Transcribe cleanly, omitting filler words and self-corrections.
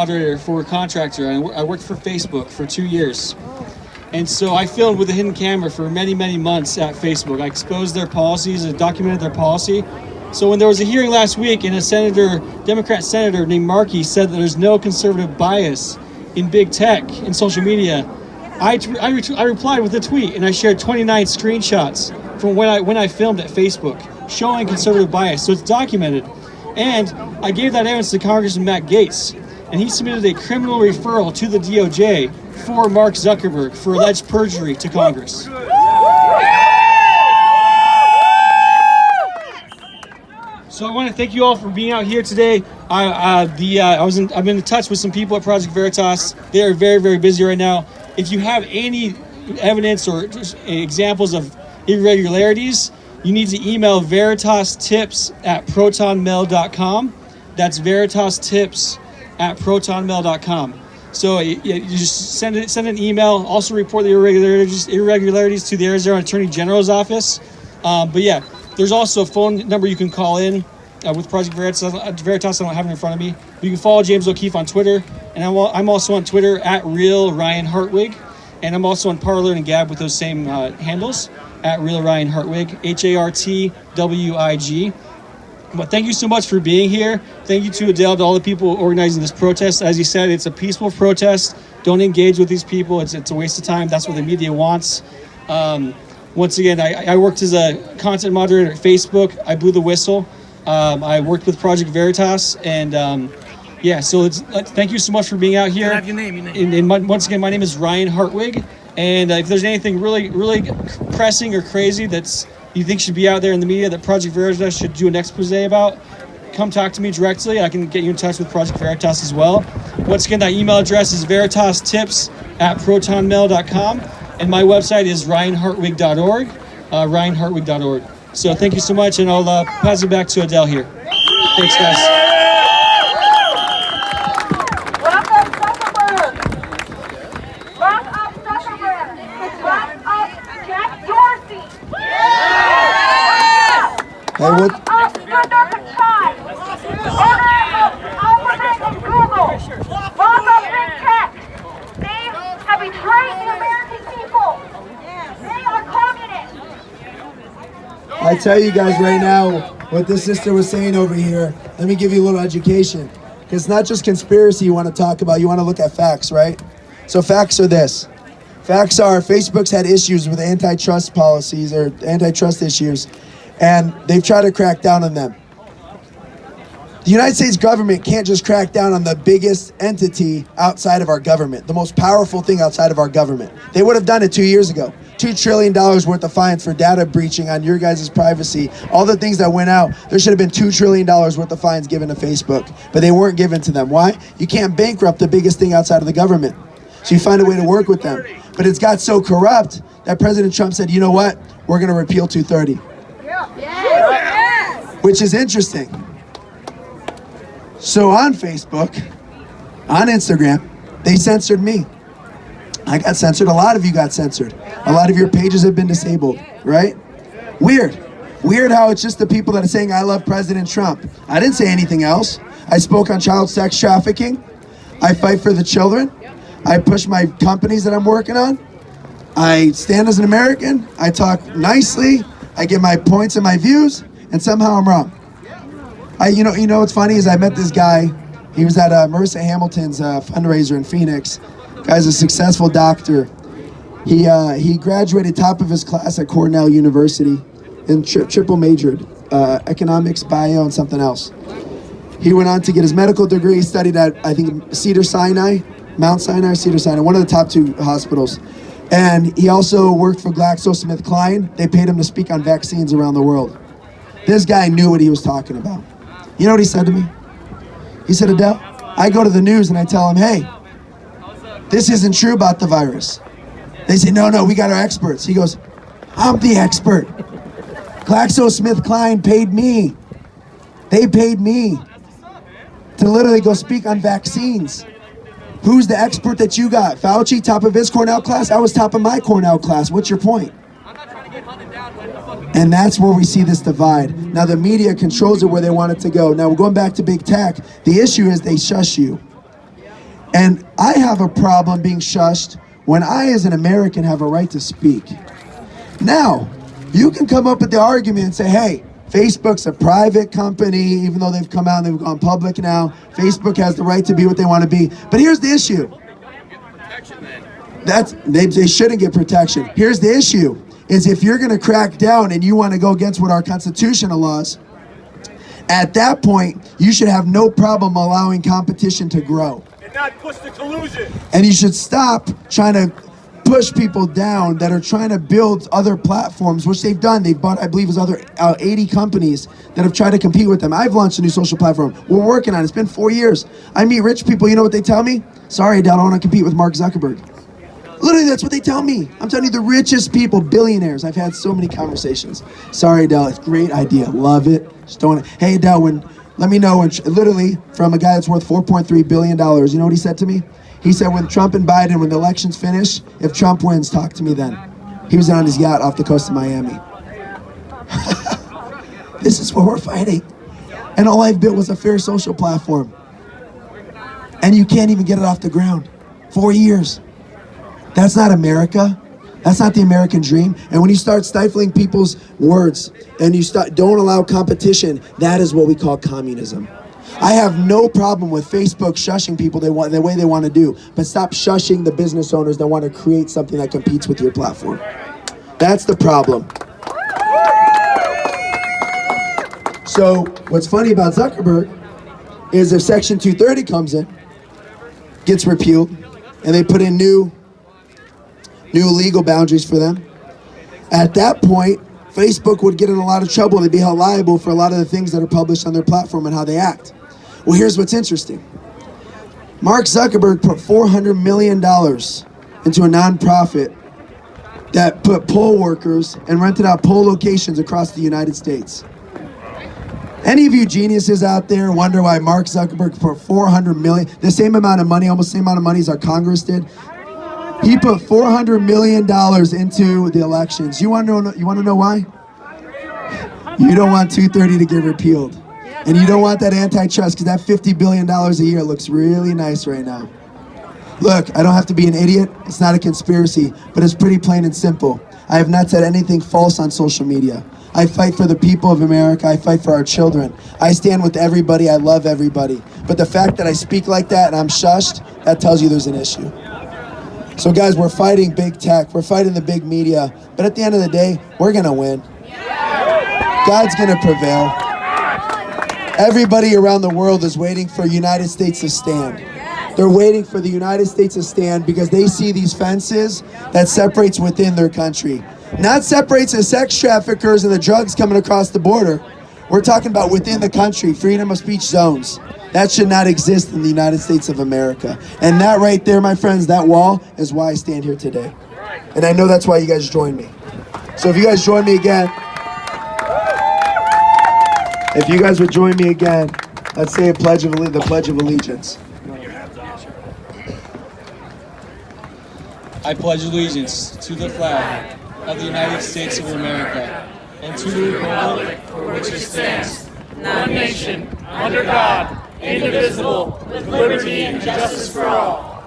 moderator for a contractor. I worked for Facebook for 2 years. And so I filmed with a hidden camera for many, many months at Facebook. I exposed their policies and documented their policy. So when there was a hearing last week and a Democrat senator named Markey said that there's no conservative bias in big tech and social media, I replied with a tweet, and I shared 29 screenshots from when I filmed at Facebook showing conservative bias. So it's documented. And I gave that evidence to Congressman Matt Gaetz, and he submitted a criminal referral to the DOJ for Mark Zuckerberg for alleged perjury to Congress. So I want to thank you all for being out here today. I've been in touch with some people at Project Veritas. They are very, very busy right now. If you have any evidence or examples of irregularities, you need to email veritastips@protonmail.com. That's veritastips@protonmail.com. So you just send an email. Also report the irregularities to the Arizona Attorney General's office. But yeah, there's also a phone number you can call in with Project Veritas. I don't have it in front of me. You can follow James O'Keefe on Twitter, and I'm also on Twitter at Real Ryan Hartwig, and I'm also on Parler and Gab with those same handles at Real Ryan Hartwig, HARTWIG. But thank you so much for being here. Thank you to Adel, to all the people organizing this protest. As you said, it's a peaceful protest. Don't engage with these people. It's a waste of time. That's what the media wants. Once again, I worked as a content moderator at Facebook. I blew the whistle. I worked with Project Veritas, and so thank you so much for being out here. Have your name. And once again, my name is Ryan Hartwig. And if there's anything really, really pressing or crazy that's you think should be out there in the media that Project Veritas should do an expose about, come talk to me directly. I can get you in touch with Project Veritas as well. Once again, that email address is veritastips@protonmail.com. And my website is ryanhartwig.org, ryanhartwig.org. So thank you so much, and I'll pass it back to Adel here. Thanks, guys. Hey, what? I tell you guys right now what this sister was saying over here. Let me give you a little education. It's not just conspiracy you want to talk about. You want to look at facts, right? So facts are this. Facts are Facebook's had issues with antitrust policies or antitrust issues, and they've tried to crack down on them. The United States government can't just crack down on the biggest entity outside of our government, the most powerful thing outside of our government. They would have done it 2 years ago. $2 trillion worth of fines for data breaching on your guys' privacy. All the things that went out, there should have been $2 trillion worth of fines given to Facebook, but they weren't given to them. Why? You can't bankrupt the biggest thing outside of the government. So you find a way to work with them. But it's got so corrupt that President Trump said, you know what? We're going to repeal 230. Which is interesting. So on Facebook, on Instagram, they censored me. I got censored. A lot of you got censored. A lot of your pages have been disabled, right? Weird. Weird how it's just the people that are saying, I love President Trump. I didn't say anything else. I spoke on child sex trafficking. I fight for the children. I push my companies that I'm working on. I stand as an American. I talk nicely. I get my points and my views, and somehow I'm wrong. You know what's funny is I met this guy. He was at Marissa Hamilton's fundraiser in Phoenix. Guy's a successful doctor. He graduated top of his class at Cornell University and triple majored, economics, bio, and something else. He went on to get his medical degree, studied at, I think, Mount Sinai, Cedar Sinai, one of the top 2 hospitals. And he also worked for GlaxoSmithKline. They paid him to speak on vaccines around the world. This guy knew what he was talking about. You know what he said to me? He said, Adel, I go to the news and I tell them, hey, this isn't true about the virus. They say, no, we got our experts. He goes, I'm the expert. GlaxoSmithKline paid me. They paid me to literally go speak on vaccines. Who's the expert that you got? Fauci, top of his Cornell class? I was top of my Cornell class. What's your point? And that's where we see this divide. Now the media controls it where they want it to go. Now we're going back to big tech. The issue is they shush you. And I have a problem being shushed when I, as an American, have a right to speak. Now, you can come up with the argument and say, hey, Facebook's a private company, even though they've come out and they've gone public now. Facebook has the right to be what they want to be. But here's the issue. They shouldn't get protection. Here's the issue, is if you're going to crack down and you want to go against what our constitution allows, at that point, you should have no problem allowing competition to grow. And not push the collusion. And you should stop trying to push people down that are trying to build other platforms, which they've done. They've bought, I believe, it was other 80 companies that have tried to compete with them. I've launched a new social platform. We're working on it. It's been 4 years. I meet rich people. You know what they tell me? Sorry, Adel, I don't want to compete with Mark Zuckerberg. Literally, that's what they tell me. I'm telling you, the richest people, billionaires. I've had so many conversations. Sorry, Adel, it's a great idea. Love it. Just don't want to. Hey, Adel, let me know when, literally, from a guy that's worth $4.3 billion. You know what he said to me? He said, when Trump and Biden, when the elections finish, if Trump wins, talk to me then. He was on his yacht off the coast of Miami. This is what we're fighting. And all I've built was a fair social platform. And you can't even get it off the ground. 4 years. That's not America. That's not the American dream. And when you start stifling people's words and you don't allow competition, that is what we call communism. I have no problem with Facebook shushing people the way they want to do, but stop shushing the business owners that want to create something that competes with your platform. That's the problem. So what's funny about Zuckerberg is if Section 230 comes in, gets repealed, and they put in new legal boundaries for them, at that point, Facebook would get in a lot of trouble. They'd be held liable for a lot of the things that are published on their platform and how they act. Well, here's what's interesting. Mark Zuckerberg put $400 million into a nonprofit that put poll workers and rented out poll locations across the United States. Any of you geniuses out there wonder why Mark Zuckerberg put $400 million, the same amount of money, almost the same amount of money as our Congress did? He put $400 million into the elections. You want to know why? You don't want 230 to get repealed. And you don't want that antitrust, because that $50 billion a year looks really nice right now. Look, I don't have to be an idiot. It's not a conspiracy, but it's pretty plain and simple. I have not said anything false on social media. I fight for the people of America. I fight for our children. I stand with everybody. I love everybody. But the fact that I speak like that and I'm shushed, that tells you there's an issue. So guys, we're fighting big tech. We're fighting the big media. But at the end of the day, we're going to win. God's going to prevail. Everybody around the world is waiting for the United States to stand. They're waiting for the United States to stand because they see these fences that separates within their country. Not separates the sex traffickers and the drugs coming across the border. We're talking about within the country, freedom of speech zones. That should not exist in the United States of America. And that right there, my friends, that wall is why I stand here today. And I know that's why you guys joined me. So if you guys join me again, let's say the Pledge of Allegiance. I pledge allegiance to the flag of the United States of America and to the republic for which it stands, one nation, under God, indivisible, with liberty and justice for all.